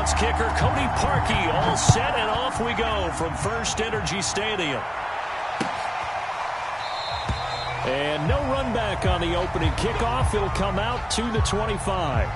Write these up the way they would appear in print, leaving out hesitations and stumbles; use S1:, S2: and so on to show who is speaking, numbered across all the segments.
S1: out-of-bounds kicker Cody Parkey all set, and off we go from First Energy Stadium. And no run back on the opening kickoff. It'll come out to the 25.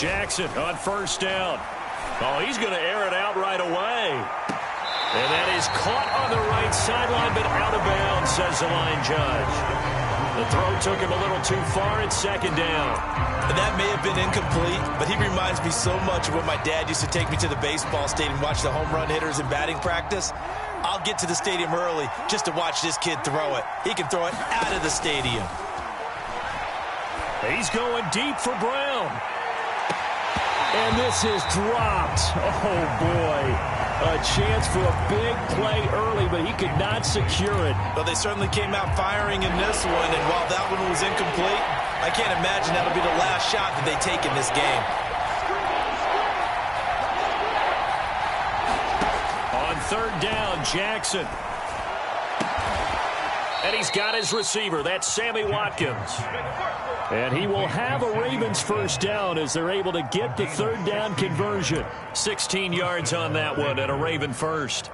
S1: Jackson on first down. Oh, he's going to air it out right away. And that is caught on the right sideline, but out of bounds, says the line judge. The throw took him a little too far. It's second down.
S2: That may have been incomplete, but he reminds me so much of when my dad used to take me to the baseball stadium and watch the home run hitters in batting practice. I'll get to the stadium early just to watch this kid throw it. He can throw it out of the stadium.
S1: He's going deep for Brown. And this is dropped. Oh, boy. A chance for a big play early, but he could not secure it.
S2: Well, they certainly came out firing in this one, and while that one was incomplete, I can't imagine that'll be the last shot that they take in this game.
S1: On third down, Jackson. And he's got his receiver. That's Sammy Watkins. And he will have a Ravens first down as they're able to get the third down conversion. 16 yards on that one and a Raven first.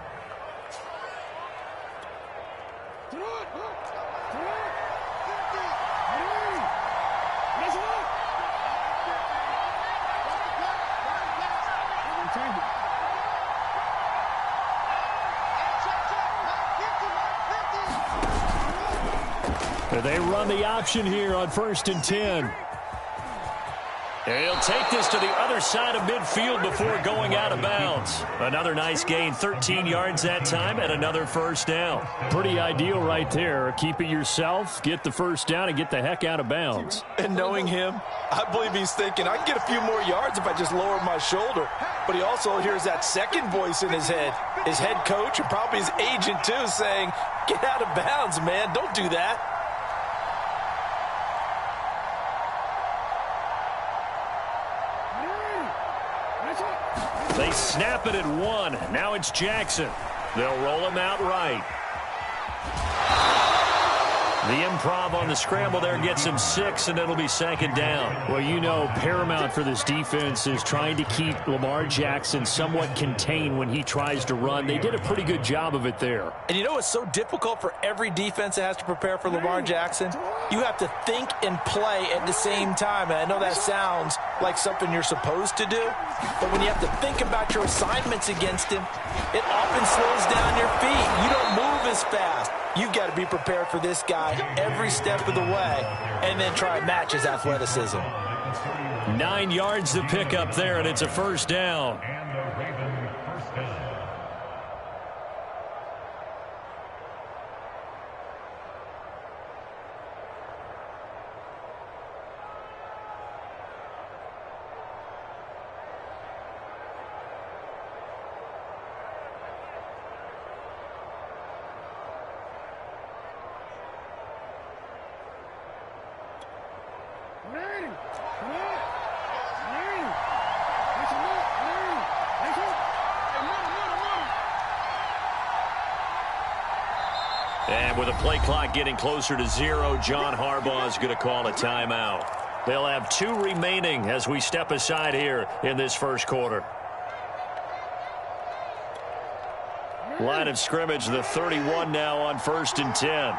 S1: They run the option here on 1st and 10. And he'll take this to the other side of midfield before going out of bounds. Another nice gain, 13 yards that time, and another first down. Pretty ideal right there. Keep it yourself, get the first down, and get the heck out of bounds.
S2: And knowing him, I believe he's thinking, I can get a few more yards if I just lower my shoulder. But he also hears that second voice in his head coach and probably his agent too saying, get out of bounds, man, don't do that.
S1: They snap it at one. Now it's Jackson. They'll roll him out right. The improv on the scramble there gets him 6, and it'll be second down.
S3: Well, you know, paramount for this defense is trying to keep Lamar Jackson somewhat contained when he tries to run. They did a pretty good job of it there.
S2: And you know it's so difficult for every defense that has to prepare for Lamar Jackson? You have to think and play at the same time. And I know that sounds like something you're supposed to do, but when you have to think about your assignments against him, it often slows down your feet. You don't move as fast. you've got to be prepared for this guy every step of the way and then try and match his athleticism.
S1: 9 yards to pick up there, and it's a first down. And with the play clock getting closer to 0, John Harbaugh is going to call a timeout. They'll have 2 remaining as we step aside here in this first quarter. Line of scrimmage, the 31 now on 1st and 10.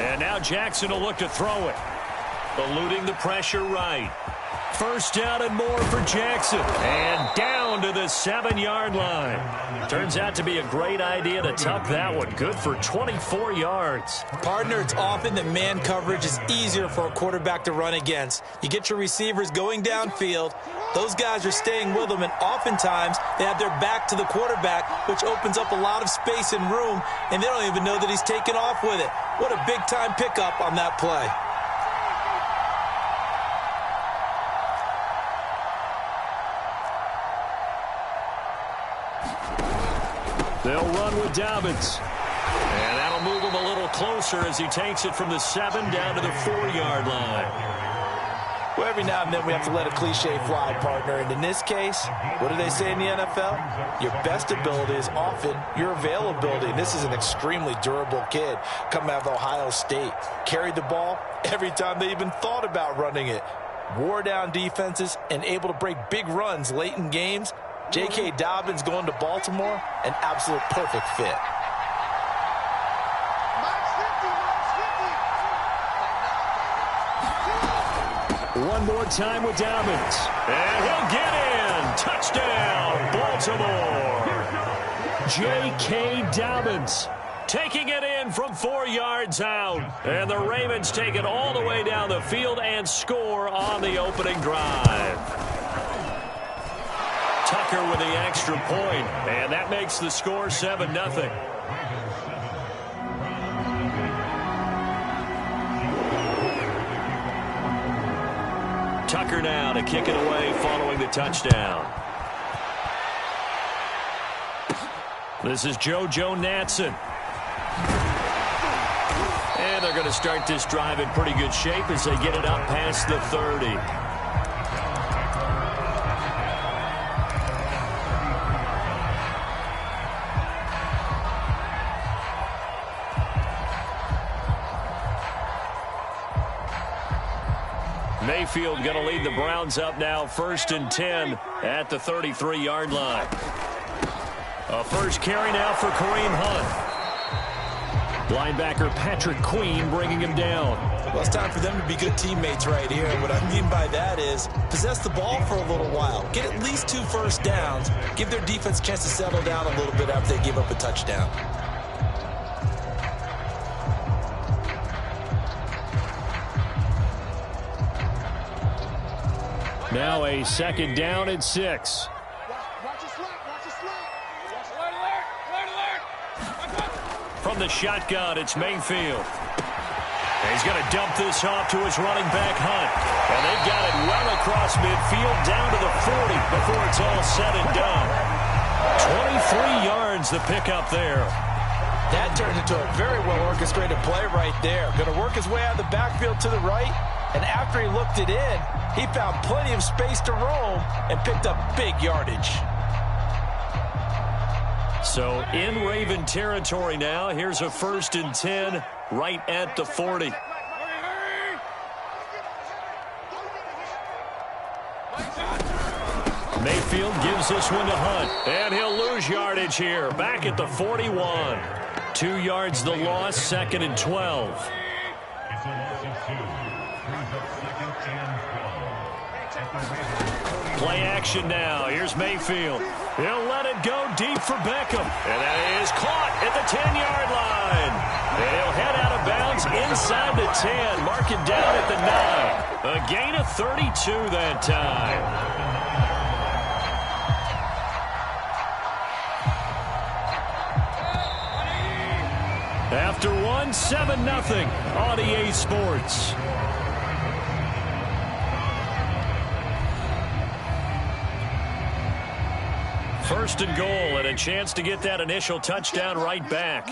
S1: And now Jackson will look to throw it. Eluding the pressure right. First down and more for Jackson. And down to the 7-yard line. Turns out to be a great idea to tuck that one. Good for 24 yards.
S2: Partner, it's often that man coverage is easier for a quarterback to run against. You get your receivers going downfield. Those guys are staying with them, and oftentimes they have their back to the quarterback, which opens up a lot of space and room, and they don't even know that he's taken off with it. What a big-time pickup on that play.
S1: They'll run with Dobbins. And that'll move him a little closer as he takes it from the 7 down to the 4-yard line.
S2: Well, every now and then we have to let a cliche fly, partner. And in this case, what do they say in the NFL? Your best ability is often your availability. And this is an extremely durable kid coming out of Ohio State. Carried the ball every time they even thought about running it. Wore down defenses and able to break big runs late in games. J.K. Dobbins going to Baltimore, an absolute perfect fit.
S1: One more time with Dobbins. And he'll get in. Touchdown, Baltimore. J.K. Dobbins taking it in from 4 yards out. And the Ravens take it all the way down the field and score on the opening drive. Tucker with the extra point, and that makes the score 7-0. Tucker now to kick it away following the touchdown. This is JoJo Natson. And they're going to start this drive in pretty good shape as they get it up past the 30. Mayfield going to lead the Browns up now, 1st and 10 at the 33-yard line. A first carry now for Kareem Hunt. Linebacker Patrick Queen bringing him down.
S2: Well, it's time for them to be good teammates right here. And what I mean by that is possess the ball for a little while. Get at least 2 first downs. Give their defense a chance to settle down a little bit after they give up a touchdown.
S1: Now a 2nd down and 6. From the shotgun, it's Mayfield. And he's going to dump this off to his running back, Hunt. And they've got it well across midfield down to the 40 before it's all said and done. 23 yards the pickup there.
S2: That turned into a very well-orchestrated play right there. Going to work his way out of the backfield to the right. And after he looked it in, he found plenty of space to roam and picked up big yardage.
S1: So in Raven territory now. Here's a 1st and 10 right at the 40. Mayfield gives this one to Hunt. And he'll lose yardage here. Back at the 41. 2 yards the loss, 2nd and 12. Play action now. Here's Mayfield. He'll let it go deep for Beckham. And that is caught at the 10-yard line. And he'll head out of bounds inside the 10. Mark it down at the 9. A gain of 32 that time. After one, 7-0 on EA Sports. First and goal, and a chance to get that initial touchdown right back.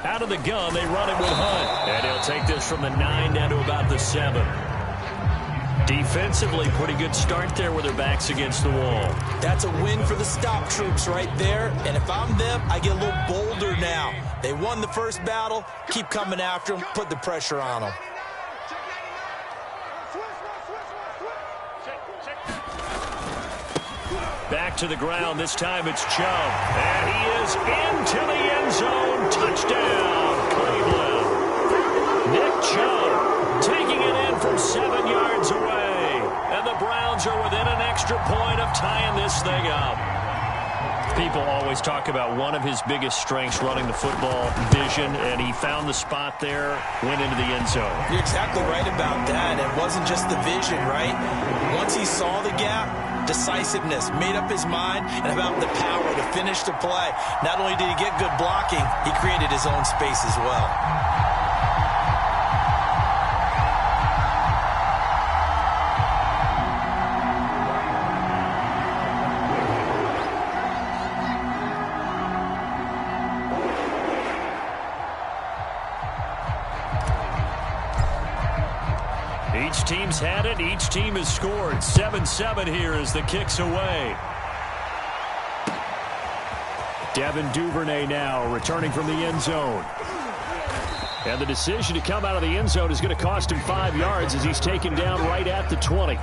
S1: Out of the gun, they run it with Hunt. And he'll take this from the 9 down to about the 7. Defensively, pretty good start there with their backs against the wall.
S2: That's a win for the stop troops right there. And if I'm them, I get a little bolder now. They won the first battle. Keep coming after them. Put the pressure on them.
S1: Back to the ground. This time it's Chubb. And he is into the end zone. Touchdown, Cleveland. Nick Chubb taking it in from 7 yards away. And the Browns are within an extra point of tying this thing up. People always talk about one of his biggest strengths, running the football, vision, and he found the spot there, went into the end zone.
S2: You're exactly right about that. It wasn't just the vision, right? Once he saw the gap, decisiveness, made up his mind, and about the power to finish the play. Not only did he get good blocking, he created his own space as well.
S1: Each team's had it. Each team has scored. 7-7 here as the kick's away. Devin Duvernay now returning from the end zone. And the decision to come out of the end zone is going to cost him 5 yards as he's taken down right at the 20.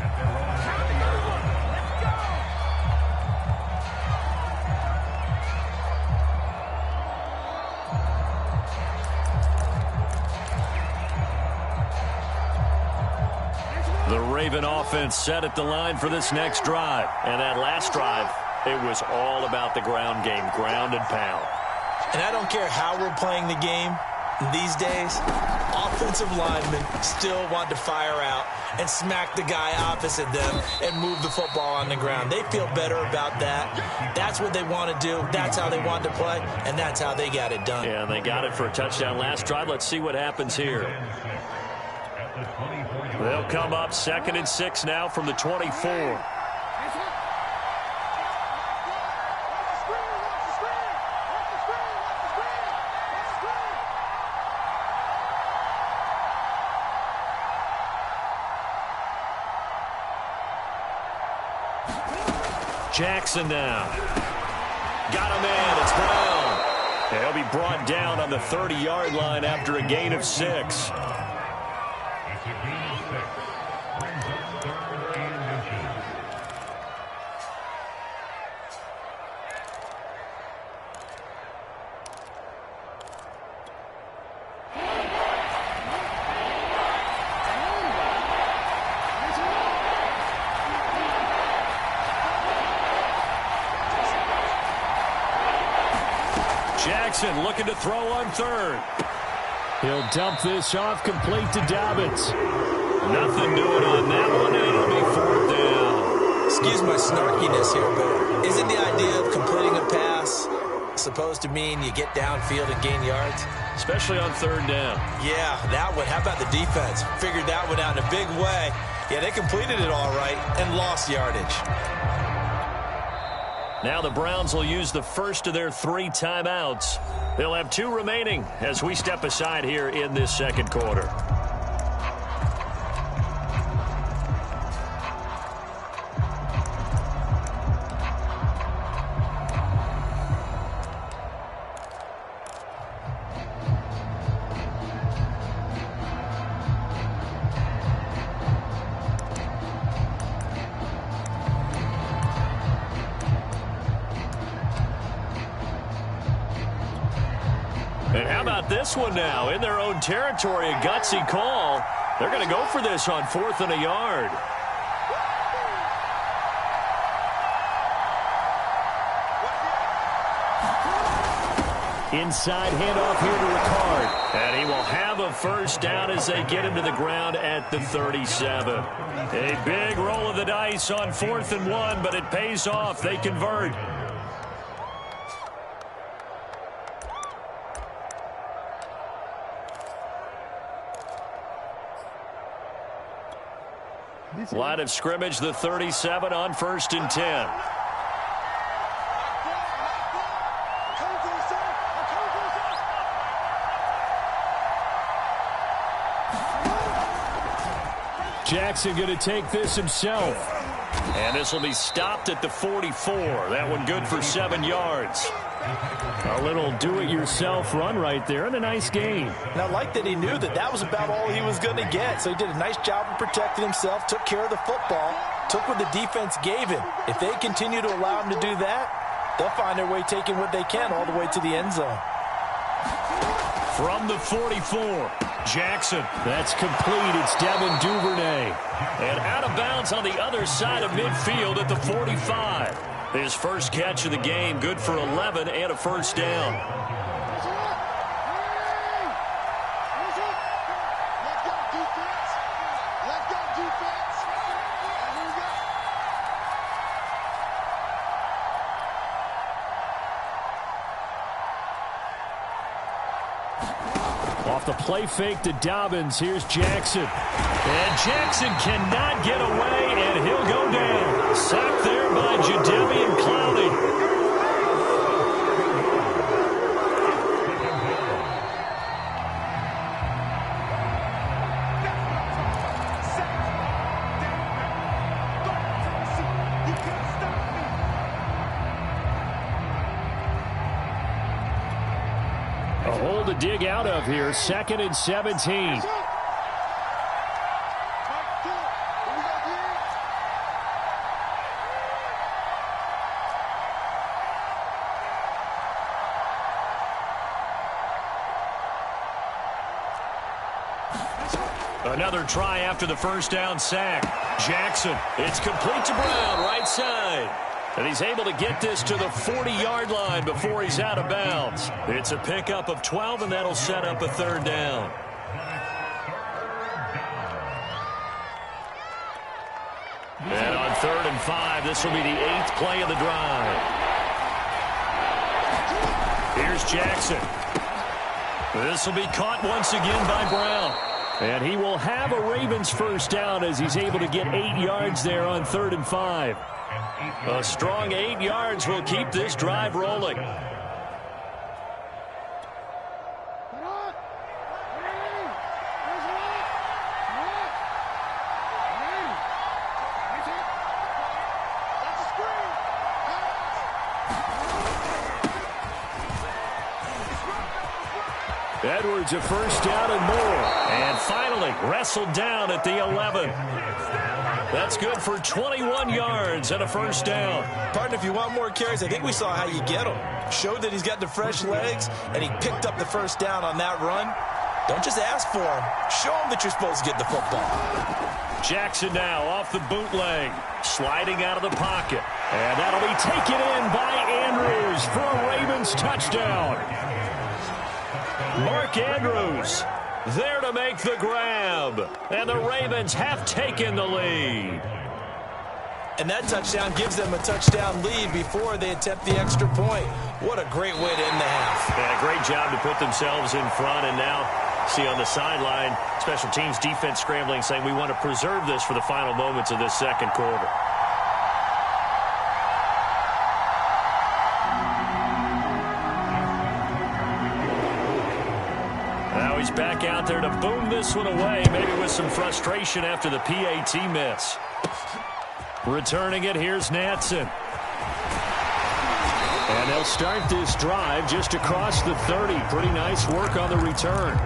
S1: The Raven offense set at the line for this next drive. And that last drive, it was all about the ground game, ground and pound.
S2: And I don't care how we're playing the game these days, offensive linemen still want to fire out and smack the guy opposite them and move the football on the ground. They feel better about that. That's what they want to do. That's how they want to play, and that's how they got it done.
S1: Yeah, they got it for a touchdown last drive. Let's see what happens here. They'll come up 2nd and 6 now from the 24. Jackson now. Got him in. It's Brown. And he'll be brought down on the 30-yard line after a gain of 6. Jackson looking to throw on 3rd. He'll dump this off complete to Dobbins. Nothing doing on that one, and it'll be 4th down.
S2: Excuse my snarkiness here, but isn't the idea of completing a pass supposed to mean you get downfield and gain yards?
S1: Especially on 3rd down.
S2: Yeah, that one. How about the defense? Figured that one out in a big way. Yeah, they completed it all right and lost yardage.
S1: Now the Browns will use the first of their 3 timeouts. They'll have 2 remaining as we step aside here in this second quarter. about this one now? In their own territory, a gutsy call. They're going to go for this on 4th and a yard.
S3: Inside handoff here to Ricard.
S1: And he will have a first down as they get him to the ground at the 37. A big roll of the dice on 4th and 1, but it pays off. They convert. Line of scrimmage, the 37 on 1st and 10.
S3: Jackson going to take this himself.
S1: And this will be stopped at the 44. That one good for 7 yards.
S3: A little do-it-yourself run right there, and a nice gain.
S2: And I like that he knew that that was about all he was going to get. So he did a nice job of protecting himself, took care of the football, took what the defense gave him. If they continue to allow him to do that, they'll find their way taking what they can all the way to the end zone.
S1: From the 44, Jackson.
S3: That's complete. It's Devin Duvernay.
S1: And out of bounds on the other side of midfield at the 45. His first catch of the game, good for 11 and a first down.
S3: Off the play fake to Dobbins. Here's Jackson.
S1: And Jackson cannot get away, and he'll go down. Sacked there by Jadeveon Clowney.
S3: A hole to dig out of here. 2nd and 17.
S1: Another try after the first down sack. Jackson, it's complete to Brown, right side. And he's able to get this to the 40-yard line before he's out of bounds. It's a pickup of 12, and that'll set up a 3rd down. And on 3rd and 5, this will be the 8th play of the drive. Here's Jackson. This will be caught once again by Brown.
S3: And he will have a Ravens first down as he's able to get 8 yards there on 3rd and 5.
S1: A strong 8 yards will keep this drive rolling.
S3: Edwards a first down and more.
S1: And finally wrestled down at the 11. That's good for 21 yards and a first down.
S2: Partner, if you want more carries, I think we saw how you get them. Showed that he's got the fresh legs, and he picked up the first down on that run. Don't just ask for him. Show him that you're supposed to get the football.
S1: Jackson now off the bootleg, sliding out of the pocket. And that'll be taken in by Andrews for a Ravens touchdown. Mark Andrews there to make the grab. And the Ravens have taken the lead.
S2: And that touchdown gives them a touchdown lead before they attempt the extra point. What a great way to end the half.
S1: Yeah, great job to put themselves in front. And now, see on the sideline, special teams defense scrambling, saying we want to preserve this for the final moments of this second quarter. Now he's back out there to boom this one away, maybe with some frustration after the PAT miss. Returning it, here's Natson.
S3: And they'll start this drive just across the 30. Pretty nice work on the return.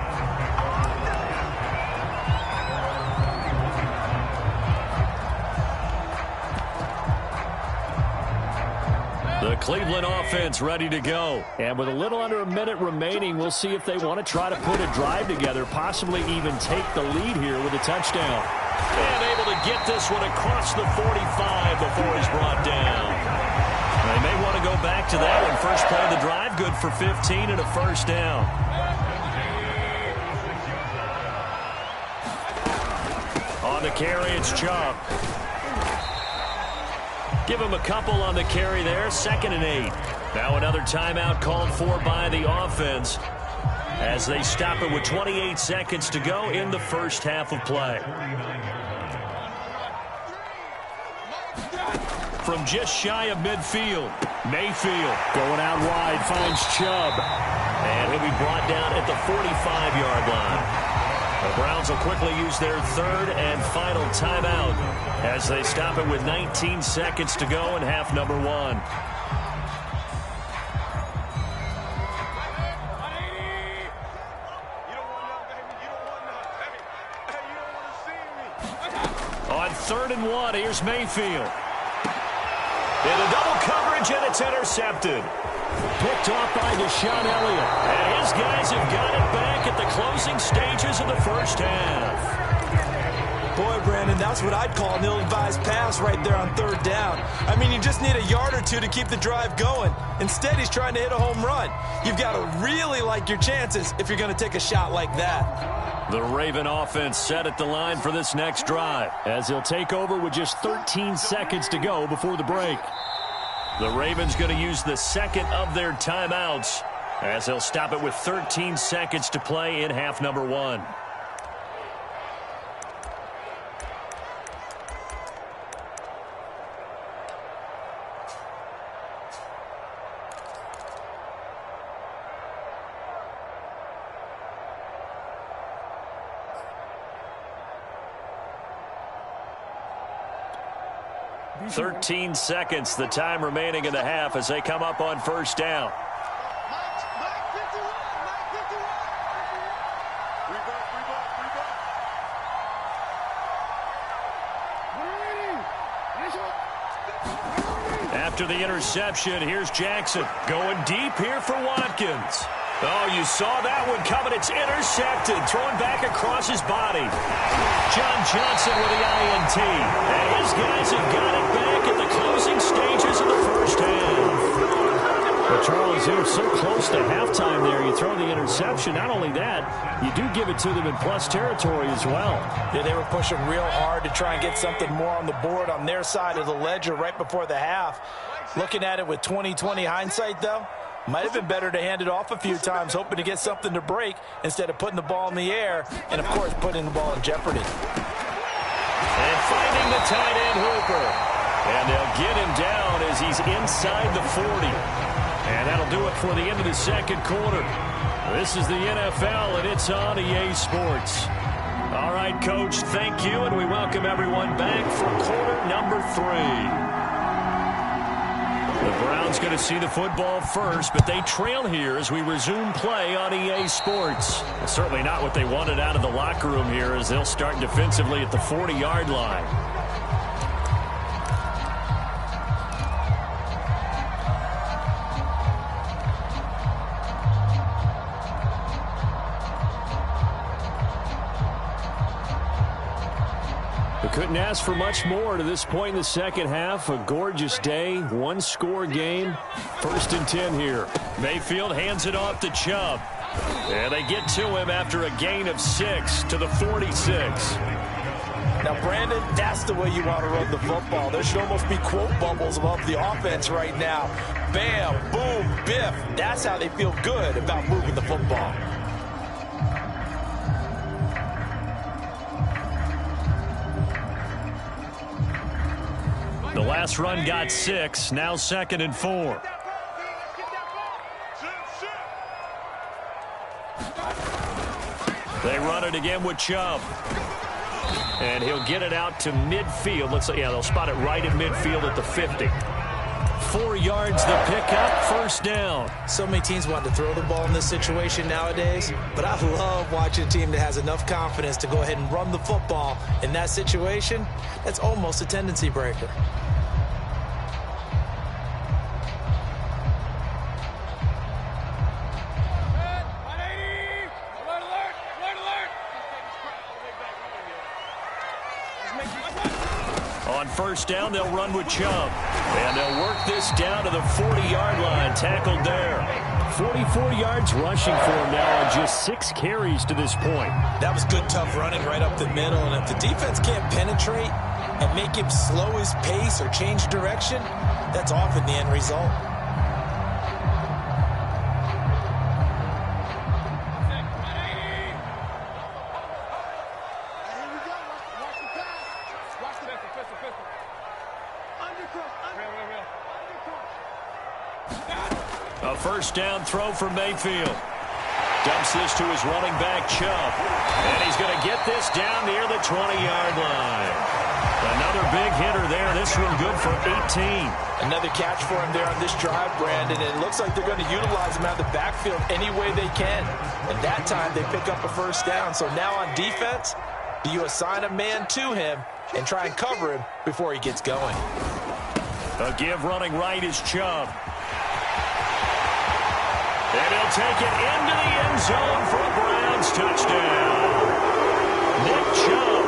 S1: The Cleveland offense ready to go.
S3: And with a little under a minute remaining, we'll see if they want to try to put a drive together, possibly even take the lead here with a touchdown.
S1: And able to get this one across the 45 before he's brought down. They may want to go back to that one. First play of the drive, good for 15 and a first down. On the carry, it's Chubb. Give him a couple on the carry there, 2nd and 8. Now another timeout called for by the offense as they stop it with 28 seconds to go in the first half of play. From just shy of midfield, Mayfield going out wide, finds Chubb. And he'll be brought down at the 45-yard line. The Browns will quickly use their 3rd and final timeout as they stop it with 19 seconds to go in half number 1. On 3rd and 1, here's Mayfield. In a double coverage, and it's intercepted.
S3: Picked off by Deshaun Elliott.
S1: And his guys have got it back at the closing stages of the first half.
S2: Boy, Brandon, that's what I'd call an ill-advised pass right there on 3rd down. I mean, you just need a yard or two to keep the drive going. Instead, he's trying to hit a home run. You've got to really like your chances if you're going to take a shot like that.
S1: The Raven offense set at the line for this next drive,
S3: as he'll take over with just 13 seconds to go before the break.
S1: The Ravens going to use the 2nd of their timeouts as they'll stop it with 13 seconds to play in half number 1. "13 seconds, the time remaining in the half as they come up on first down. After the interception, here's Jackson going deep here for Watkins. Oh, you saw that one coming. It's intercepted, thrown back across his body. John Johnson with the INT. And his guys have got it back at the closing stages of the first half.
S3: But Charles, you're so close to halftime there. You throw the interception. Not only that, you do give it to them in plus territory as well.
S2: Yeah, they were pushing real hard to try and get something more on the board on their side of the ledger right before the half. Looking at it with 20/20 hindsight, though, might have been better to hand it off a few times, hoping to get something to break instead of putting the ball in the air and, of course, putting the ball in jeopardy.
S1: And finding the tight end Hooper. And they'll get him down as he's inside the 40. And that'll do it for the end of the second quarter. This is the NFL, and it's on EA Sports. All right, Coach, thank you, and we welcome everyone back for quarter number 3. The Browns going to see the football first, but they trail here as we resume play on EA Sports. Certainly not what they wanted out of the locker room here as they'll start defensively at the 40-yard line.
S3: Couldn't ask for much more to this point in the second half. A gorgeous day, one-score game. 1st and 10 here.
S1: Mayfield hands it off to Chubb. And they get to him after a gain of 6 to the 46.
S2: Now, Brandon, that's the way you want to run the football. There should almost be quote bubbles above the offense right now. Bam, boom, biff. That's how they feel good about moving the football.
S1: The last run got 6, now 2nd and 4. They run it again with Chubb. And he'll get it out to midfield. Looks like, yeah, they'll spot it right in midfield at the 50. 4 yards the pickup, 1st down.
S2: So many teams want to throw the ball in this situation nowadays, but I love watching a team that has enough confidence to go ahead and run the football in that situation. That's almost a tendency breaker.
S1: first down, they'll run with Chubb. And they'll work this down to the 40-yard line. Tackled there.
S3: 44 yards rushing for him now on just 6 carries to this point.
S2: That was good, tough running right up the middle. And if the defense can't penetrate and make him slow his pace or change direction, that's often the end result.
S1: A first down throw for Mayfield. Dumps this to his running back, Chubb. And he's going to get this down near the 20-yard line. Another big hitter there. This one good for 18.
S2: Another catch for him there on this drive, Brandon. And it looks like they're going to utilize him out of the backfield any way they can. And that time they pick up a first down. So now on defense, do you assign a man to him and try and cover him before he gets going?
S1: A give running right is Chubb. And he'll take it into the end zone for a Browns touchdown. Nick Chubb,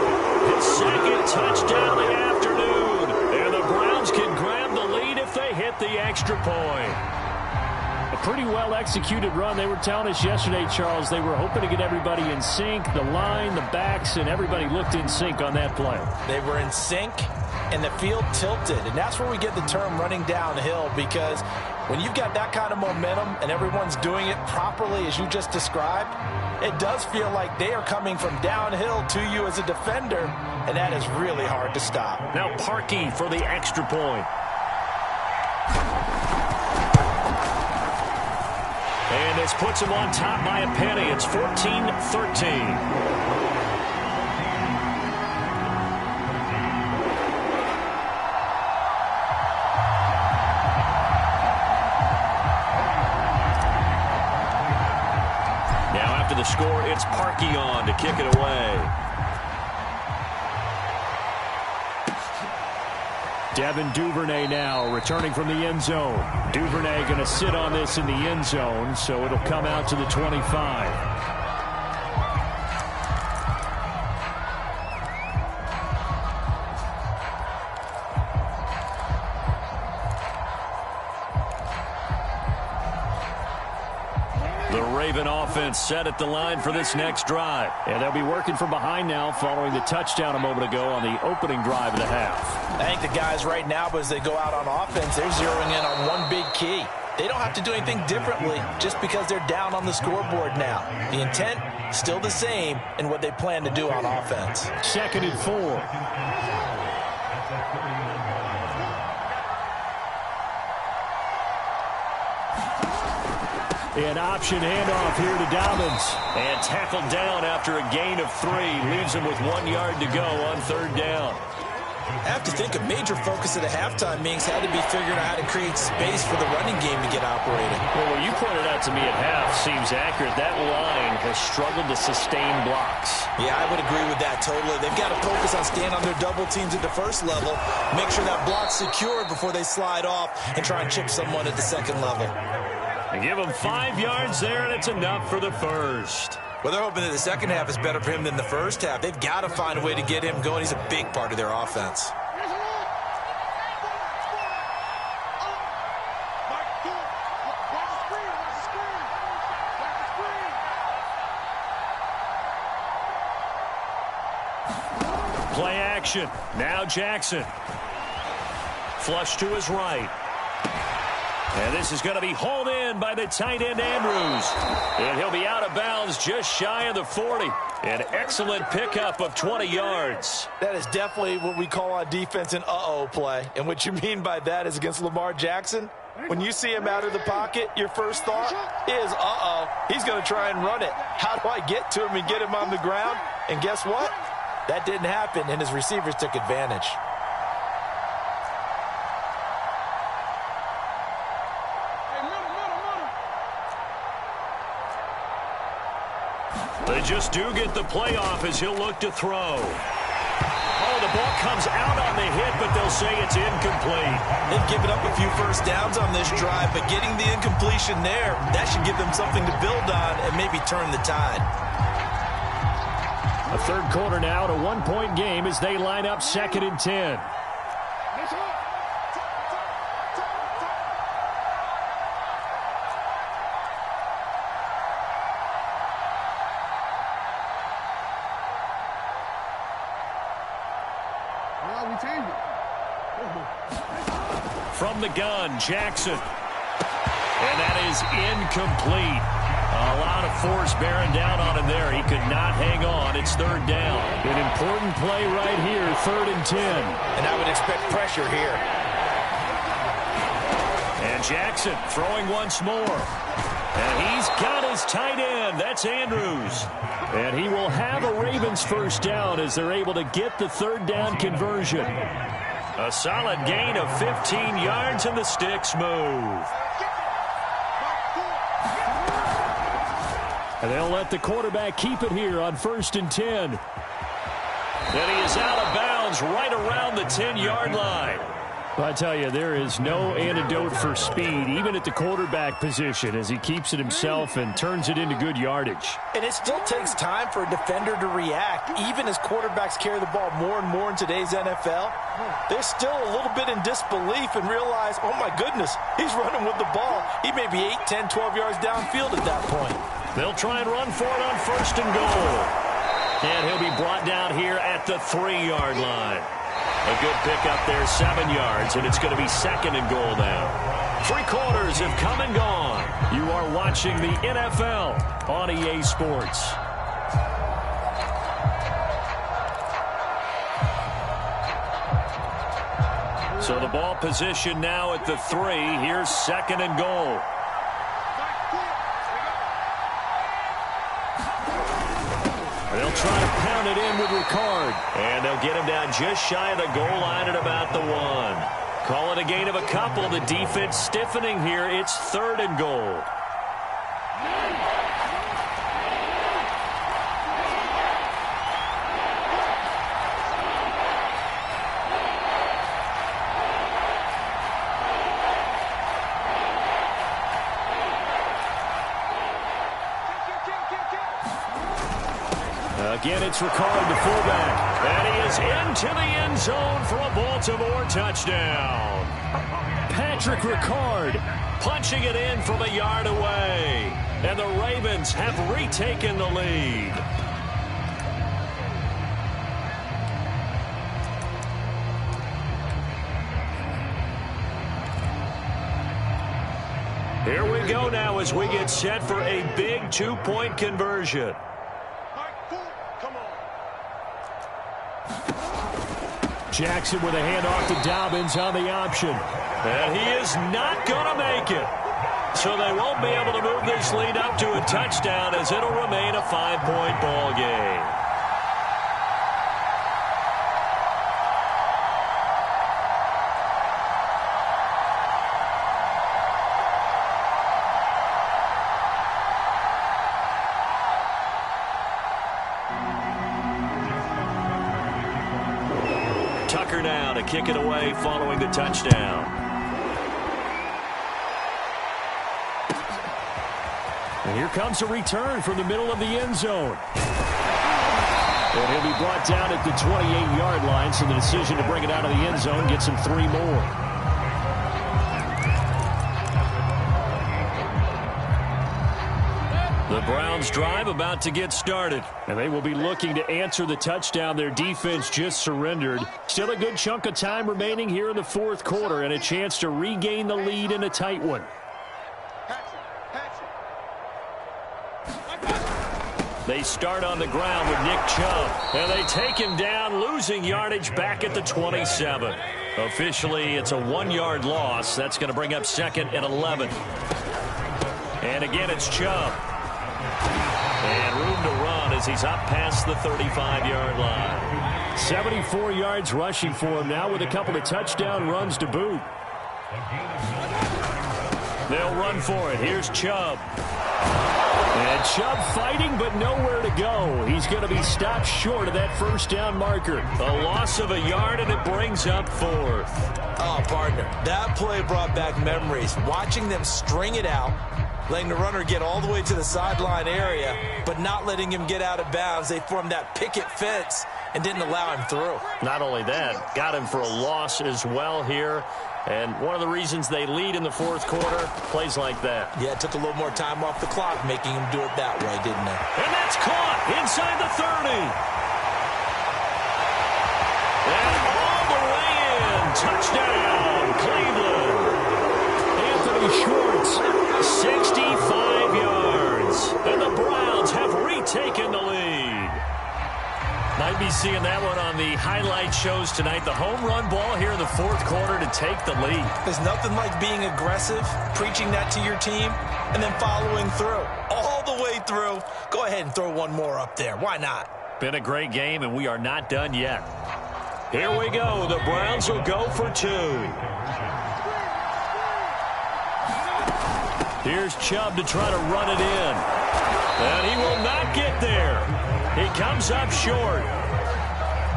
S1: his second touchdown of the afternoon. And the Browns can grab the lead if they hit the extra point.
S3: A pretty well-executed run. They were telling us yesterday, Charles, they were hoping to get everybody in sync, the line, the backs, and everybody looked in sync on that play. They
S2: were in sync, and the field tilted. And that's where we get the term running downhill, because when you've got that kind of momentum and everyone's doing it properly as you just described, it does feel like they are coming from downhill to you as a defender, and that is really hard to stop.
S1: Now Parkey for the extra point. And this puts him on top by a penny. It's 14-13. The score, it's Parkey on to kick it away.
S3: Devin Duvernay now returning from the end zone. Duvernay going to sit on this in the end zone, so it'll come out to the 25.
S1: Offense set at the line for this next drive.
S3: And they'll be working from behind now following the touchdown a moment ago on the opening drive of the half.
S2: I think the guys right now, as they go out on offense, they're zeroing in on one big key. They don't have to do anything differently just because they're down on the scoreboard now. The intent, still the same in what they plan to do on offense.
S3: 2nd and 4. An option handoff here to Dobbins.
S1: And tackled down after a gain of 3. Leaves him with 1 yard to go on 3rd down.
S2: I have to think a major focus at the halftime means had to be figuring out how to create space for the running game to get operating.
S3: Well, what you pointed out to me at half seems accurate. That line has struggled to sustain blocks.
S2: Yeah, I would agree with that totally. They've got to focus on staying on their double teams at the first level, make sure that block's secured before they slide off and try and chip someone at the second level.
S1: They give him 5 yards there, and it's enough for the first.
S2: Well, they're hoping that the second half is better for him than the first half. They've got to find a way to get him going. He's a big part of their offense.
S1: Play action. Now Jackson. Flush to his right. And this is going to be hauled in by the tight end, Andrews. And he'll be out of bounds just shy of the 40. An excellent pickup of 20 yards.
S2: That is definitely what we call on defense an uh-oh play. And what you mean by that is against Lamar Jackson, when you see him out of the pocket, your first thought is, uh-oh, he's going to try and run it. How do I get to him and get him on the ground? And guess what? That didn't happen, and his receivers took advantage.
S1: They just do get the playoff as he'll look to throw. Oh, the ball comes out on the hit, but they'll say it's incomplete.
S2: They've given up a few first downs on this drive, but getting the incompletion there, that should give them something to build on and maybe turn the tide.
S3: A third quarter now, a 1-point game as they line up 2nd and 10.
S1: the gun, Jackson. And that is incomplete. A lot of force bearing down on him there. He could not hang on. It's third down.
S3: An important play right here, 3rd and 10.
S2: And I would expect pressure here.
S1: And Jackson throwing once more. And he's got his tight end. That's Andrews.
S3: And he will have a Ravens first down as they're able to get the 3rd down conversion.
S1: A solid gain of 15 yards, and the sticks move.
S3: And they'll let the quarterback keep it here on 1st and 10.
S1: And he is out of bounds right around the 10-yard line.
S3: I tell you, there is no antidote for speed, even at the quarterback position, as he keeps it himself and turns it into good yardage.
S2: And it still takes time for a defender to react, even as quarterbacks carry the ball more and more in today's NFL. They're still a little bit in disbelief and realize, oh my goodness, he's running with the ball. He may be 8, 10, 12 yards downfield at that point.
S1: They'll try and run for it on 1st and goal. And he'll be brought down here at the 3-yard line. A good pickup there, 7 yards, and it's going to be 2nd and goal now. 3 quarters have come and gone. You are watching the NFL on EA Sports. So the ball position now at the 3. Here's 2nd and goal. They'll try to pound it in with Ricard. And they'll get him down just shy of the goal line at about the 1. Call it a gain of a couple. The defense stiffening here. It's 3rd and goal. Again, it's Ricard, the fullback. And he is into the end zone for a Baltimore touchdown.
S3: Patrick Ricard
S1: punching it in from a yard away. And the Ravens have retaken the lead. Here we go now as we get set for a big 2-point conversion.
S3: Jackson with a handoff to Dobbins on the option.
S1: And he is not going to make it. So they won't be able to move this lead up to a touchdown as it'll remain a 5-point ball game. Tucker now to kick it away following the touchdown.
S3: And here comes a return from the middle of the end zone. And he'll be brought down at the 28-yard line, so the decision to bring it out of the end zone gets him 3 more.
S1: The Browns drive about to get started.
S3: And they will be looking to answer the touchdown their defense just surrendered. Still a good chunk of time remaining here in the 4th quarter and a chance to regain the lead in a tight one.
S1: They start on the ground with Nick Chubb. And they take him down, losing yardage back at the 27. Officially, it's a 1-yard loss. That's going to bring up 2nd and 11. And again, it's Chubb. And room to run as he's up past the 35-yard line.
S3: 74 yards rushing for him now with a couple of touchdown runs to boot.
S1: They'll run for it. Here's Chubb.
S3: And Chubb fighting, but nowhere to go. He's going to be stopped short of that 1st down marker.
S1: A loss of a yard, and it brings up 4th.
S2: Oh, partner, that play brought back memories. Watching them string it out, letting the runner get all the way to the sideline area, but not letting him get out of bounds. They formed that picket fence and didn't allow him through.
S1: Not only that, got him for a loss as well here. And one of the reasons they lead in the 4th quarter, plays like that.
S2: Yeah, it took a little more time off the clock, making him do it that way, didn't it?
S1: And that's caught inside the 30. And all the way in. Touchdown, Cleveland.
S3: way short.
S1: 65 yards. And the Browns have retaken the lead. Might be seeing that one on the highlight shows tonight. The home run ball here in the fourth quarter to take the lead.
S2: There's nothing like being aggressive, preaching that to your team, and then following through. All the way through. Go ahead and throw one more up there. Why not?
S1: Been a great game, and we are not done yet. Here we go. The Browns will go for two. Here's Chubb to try to run it in. And he will not get there. He comes up short.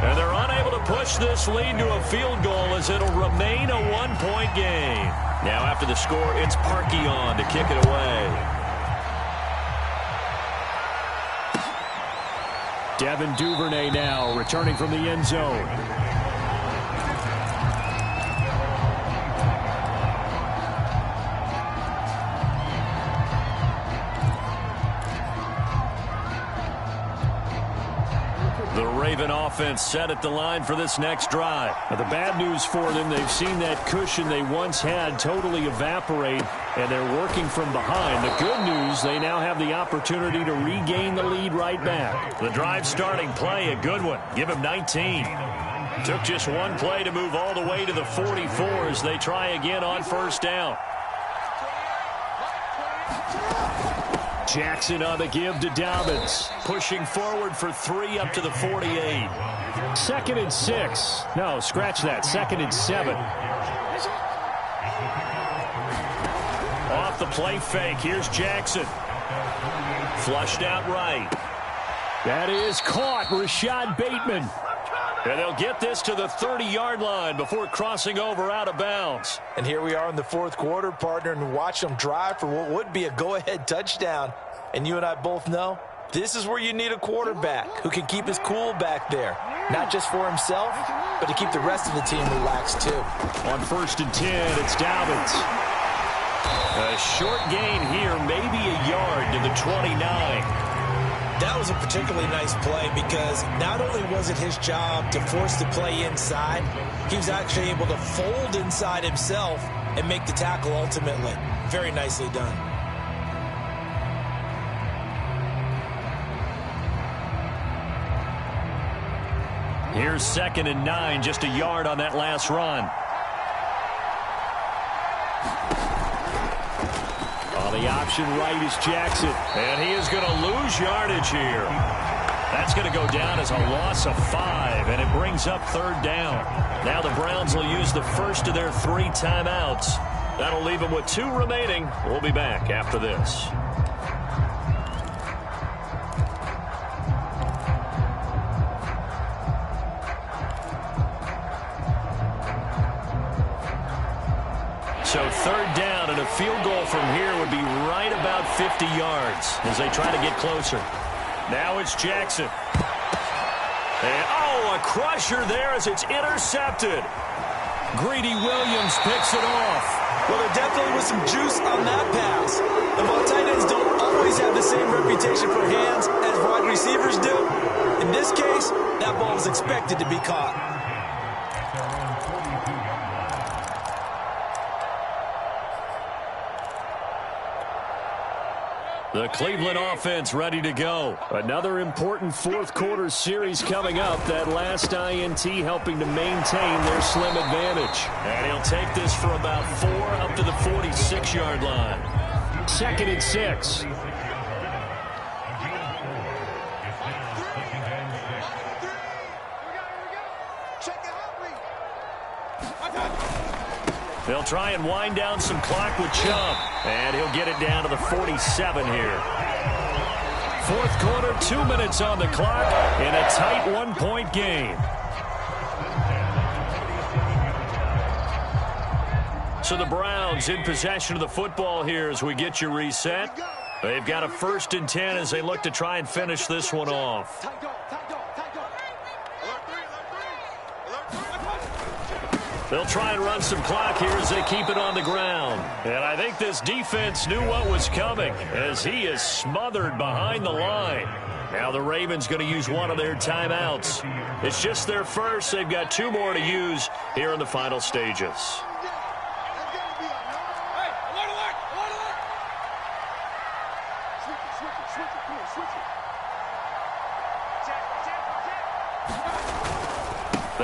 S1: And they're unable to push this lead to a field goal as it'll remain a one-point game. Now after the score, it's Parkey on to kick it away.
S3: Devin Duvernay now returning from the end zone.
S1: The Raven offense set at the line for this next drive.
S3: Now, the bad news for them, they've seen that cushion they once had totally evaporate, and they're working from behind. The good news, they now have the opportunity to regain the lead right back.
S1: The drive starting play, a good one. Give him 19. Took just one play to move all the way to the 44 as they try again on first down.
S3: Jackson on the give to Dobbins.
S1: Pushing forward for 3 up to the 48.
S3: 2nd and 6. No, scratch that. 2nd and 7.
S1: Off the play fake. Here's Jackson. Flushed out right.
S3: That is caught. Rashad Bateman.
S1: And they'll get this to the 30-yard line before crossing over out of bounds.
S2: And here we are in the fourth quarter, partner, and watch them drive for what would be a go-ahead touchdown. And you and I both know this is where you need a quarterback who can keep his cool back there. Not just for himself, but to keep the rest of the team relaxed too.
S3: On 1st and 10, it's Dobbins.
S1: A short gain here, maybe a yard to the 29.
S2: That was a particularly nice play because not only was it his job to force the play inside, he was actually able to fold inside himself and make the tackle ultimately. Very nicely done.
S1: Here's 2nd and 9, just a yard on that last run.
S3: The option right is Jackson.
S1: And he is going to lose yardage here. That's going to go down as a loss of 5, and it brings up 3rd down. Now the Browns will use the first of their 3 timeouts. That'll leave them with 2 remaining. We'll be back after this. So 3rd down, and a field goal from here would be right about 50 yards as they try to get closer. Now it's Jackson. And, a crusher there as it's intercepted. Greedy Williams picks it off.
S2: Well, there definitely was some juice on that pass. And while tight ends don't always have the same reputation for hands as wide receivers do, in this case, that ball was expected to be caught.
S3: The Cleveland offense ready to go. Another important fourth quarter series coming up. That last INT helping to maintain their slim advantage.
S1: And he'll take this for about 4 up to the 46-yard line.
S3: 2nd and 6.
S1: They'll try and wind down some clock with Chubb. And he'll get it down to the 47 here.
S3: Fourth quarter, 2 minutes on the clock in a tight 1-point game.
S1: So the Browns in possession of the football here as we get you reset. They've got a 1st and 10 as they look to try and finish this one off. They'll try and run some clock here as they keep it on the ground. And I think this defense knew what was coming as he is smothered behind the line. Now the Ravens going to use one of their timeouts. It's just their first. They've got 2 more to use here in the final stages.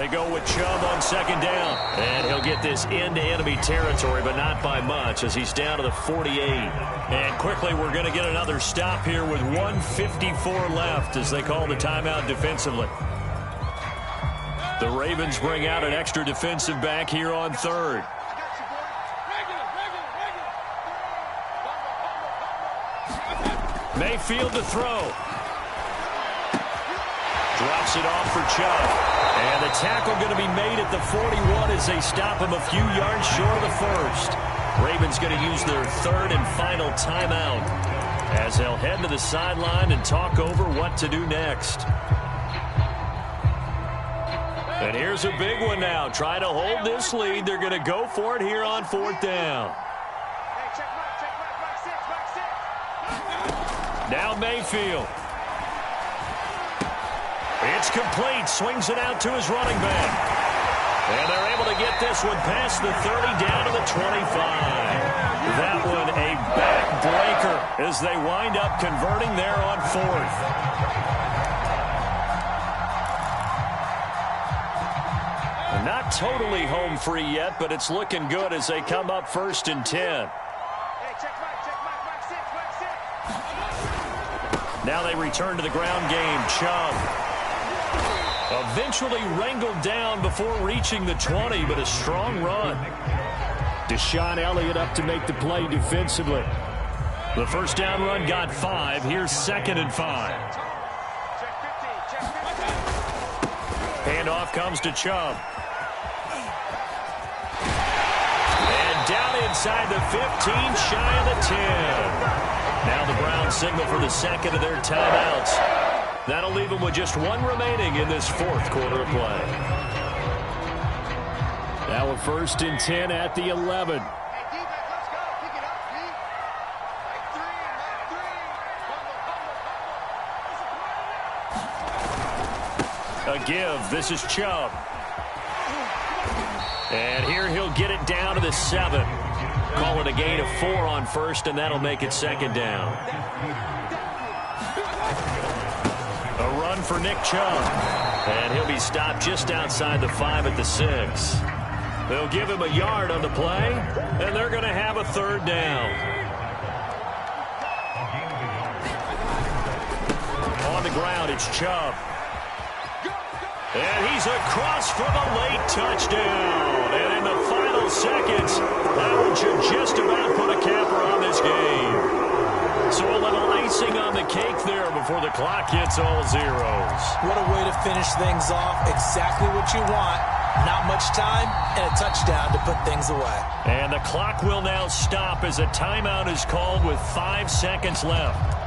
S1: They go with Chubb on second down. And he'll get this into enemy territory, but not by much as he's down to the 48. And quickly we're going to get another stop here with 1:54 left as they call the timeout defensively. The Ravens bring out an extra defensive back here on third. Mayfield to throw. Drops it off for Chubb. And the tackle going to be made at the 41 as they stop him a few yards short of the first. Ravens going to use their third and final timeout as they'll head to the sideline and talk over what to do next. And here's a big one now. Trying to hold this lead. They're going to go for it here on fourth down. Now Mayfield. It's complete. Swings it out to his running back. And they're able to get this one past the 30 down to the 25. That one a backbreaker as they wind up converting there on fourth. Not totally home free yet, but it's looking good as they come up 1st and 10. Now they return to the ground game. Chubb eventually wrangled down before reaching the 20, but a strong run.
S3: Deshaun Elliott up to make the play defensively.
S1: The first down run got 5. Here's 2nd and 5. Handoff comes to Chubb. And down inside the 15, shy of the 10. Now the Browns signal for the second of their timeouts. That'll leave them with just one remaining in this fourth quarter of play.
S3: Now a 1st and 10 at the 11.
S1: A give. This is Chubb. And here he'll get it down to the 7. Call it a gain of 4 on first, and that'll make it 2nd down. A run for Nick Chubb. And he'll be stopped just outside the 5 at the 6. They'll give him a yard on the play, and they're going to have a 3rd down. On the ground, it's Chubb. And he's across for the late touchdown. And in the final seconds, that one should just about put a capper on this game. So a little icing on the cake there before the clock hits all zeros.
S2: What a way to finish things off. Exactly what you want. Not much time and a touchdown to put things away.
S1: And the clock will now stop as a timeout is called with 5 seconds left.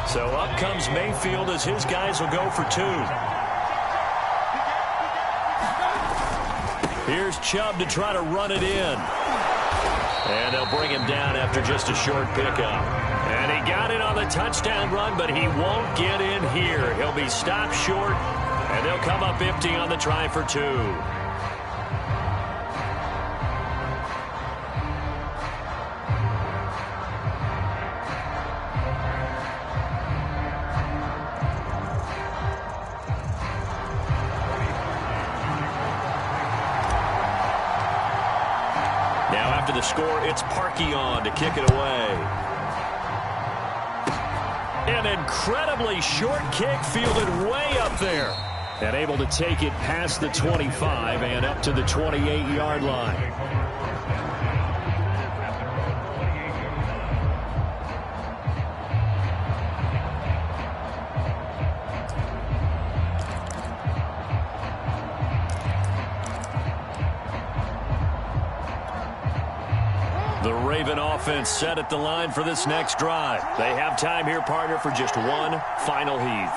S1: So up comes Mayfield as his guys will go for 2. Here's Chubb to try to run it in. And they'll bring him down after just a short pickup. And he got it on the touchdown run, but he won't get in here. He'll be stopped short, and they'll come up empty on the try for 2. The score, it's Parkion to kick it away. An incredibly short kick fielded way up there.
S3: And able to take it past the 25 and up to the 28-yard line.
S1: The Raven offense set at the line for this next drive. They have time here, partner, for just one final heave.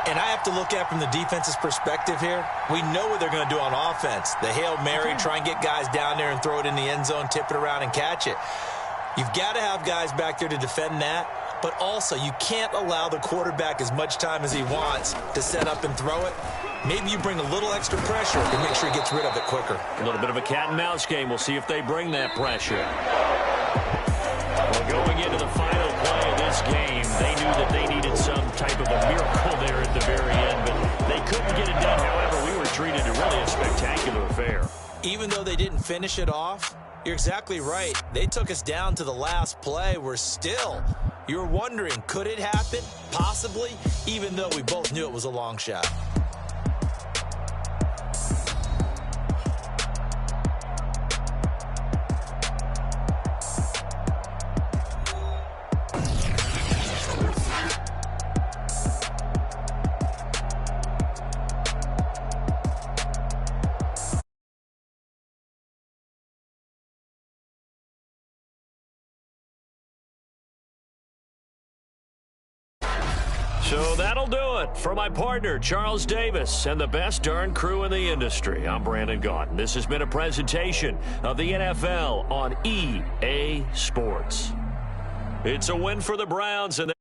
S2: And I have to look at from the defense's perspective here. We know what they're going to do on offense. The Hail Mary, try and get guys down there and throw it in the end zone, tip it around and catch it. You've got to have guys back there to defend that, but also you can't allow the quarterback as much time as he wants to set up and throw it. Maybe you bring a little extra pressure and make sure he gets rid of it quicker.
S1: A little bit of a cat and mouse game. We'll see if they bring that pressure. Well, going into the final play of this game, they knew that they needed some type of a miracle there at the very end, but they couldn't get it done. However, we were treated to really a spectacular affair.
S2: Even though they didn't finish it off, you're exactly right. They took us down to the last play. We're still, you're wondering, could it happen? Possibly, even though we both knew it was a long shot.
S1: So that'll do it for my partner, Charles Davis, and the best darn crew in the industry. I'm Brandon Gaudin. This has been a presentation of the NFL on EA Sports. It's a win for the Browns, and